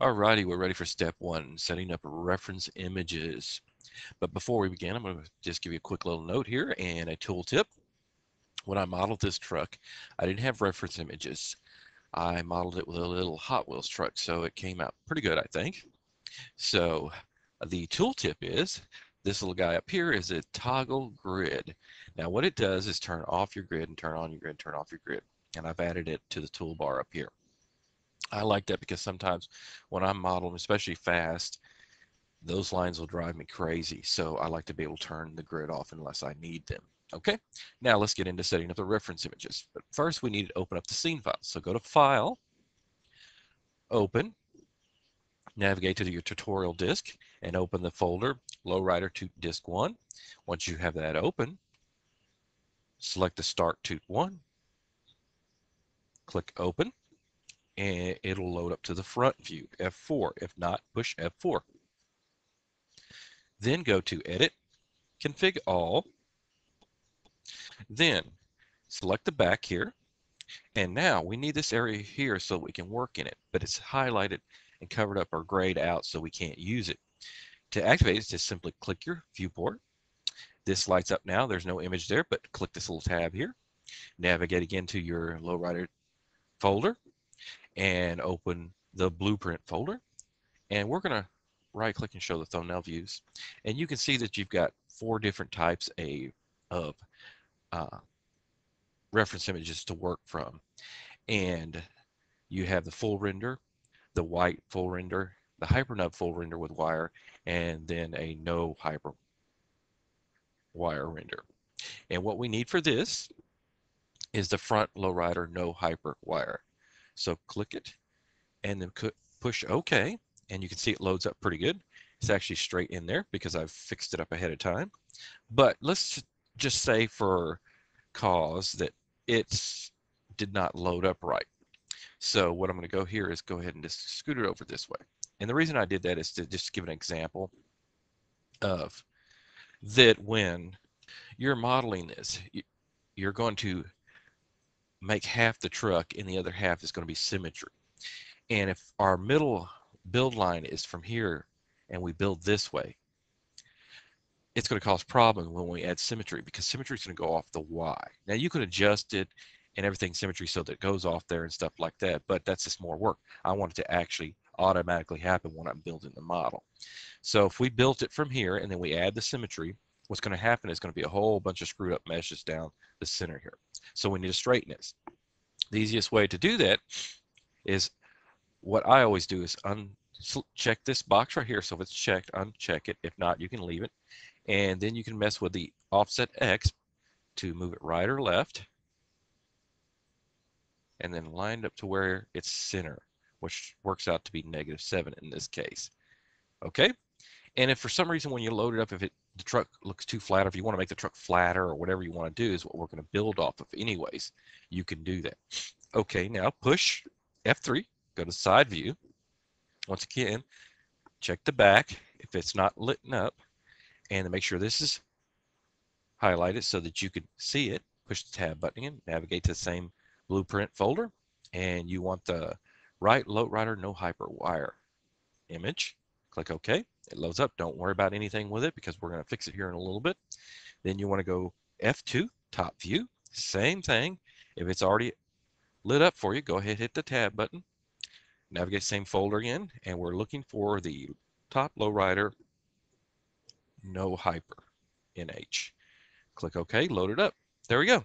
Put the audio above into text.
Alrighty, we're ready for step one, setting up reference images. But before we begin, I'm going to just give you a quick little note here and a tool tip. When I modeled this truck, I didn't have reference images. I modeled it with a little Hot Wheels truck, so it came out pretty good, I think. So the tool tip is this little guy up here is a toggle grid. Now what it does is turn off your grid and turn on your grid, turn off your grid. And I've added it to the toolbar up here. I like that because sometimes when I'm modeling, especially fast, those lines will drive me crazy. So I like to be able to turn the grid off unless I need them. Okay, now let's get into setting up the reference images. But first we need to open up the scene file. So go to File, Open, navigate to your tutorial disk, and open the folder Lowrider to Disk 1. Once you have that open, select the Start Toot 1, click Open, and it'll load up to the front view, F4. If not, push F4. Then go to Edit, Config All, then select the back here, and now we need this area here so we can work in it, but it's highlighted and covered up or grayed out so we can't use it. To activate it, just simply click your viewport. This lights up now. There's no image there, but click this little tab here. Navigate again to your Lowrider folder and open the blueprint folder. And we're going to right click and show the thumbnail views. And you can see that you've got 4 different types of reference images to work from. And you have the full render, the white full render, the hypernub full render with wire, and then a no hyper wire render. And what we need for this is the front Lowrider no hyper wire. So click it and then push OK, and you can see it loads up pretty good. It's actually straight in there because I've fixed it up ahead of time. But let's just say for cause that it did not load up right. So what I'm going to go here is go ahead and just scoot it over this way. And the reason I did that is to just give an example of that when you're modeling this, you're going to make half the truck and the other half is going to be symmetry. And if our middle build line is from here and we build this way, it's going to cause problems when we add symmetry because symmetry is going to go off the Y. Now you can adjust it and everything symmetry so that it goes off there and stuff like that, but that's just more work. I want it to actually automatically happen when I'm building the model. So if we built it from here and then we add the symmetry, what's going to happen is going to be a whole bunch of screwed up meshes down the center here. So we need to straighten this. The easiest way to do that is what I always do is check this box right here. So if it's checked, uncheck it. If not, you can leave it. And then you can mess with the offset X to move it right or left. And then lined up to where it's center, which works out to be -7 in this case. Okay? And if for some reason when you load it up, if the truck looks too flat, or if you want to make the truck flatter or whatever you want to do is what we're going to build off of anyways, you can do that. Okay, now push F3, go to side view. Once again, check the back if it's not lit up, and make sure this is highlighted so that you can see it. Push the tab button in, navigate to the same blueprint folder, and you want the right Lowrider no hyper wire image. Click OK. It loads up. Don't worry about anything with it because we're going to fix it here in a little bit. Then you want to go F2, top view. Same thing. If it's already lit up for you, go ahead, hit the tab button. Navigate same folder again, and we're looking for the top Lowrider no hyper NH. Click OK, load it up. There we go.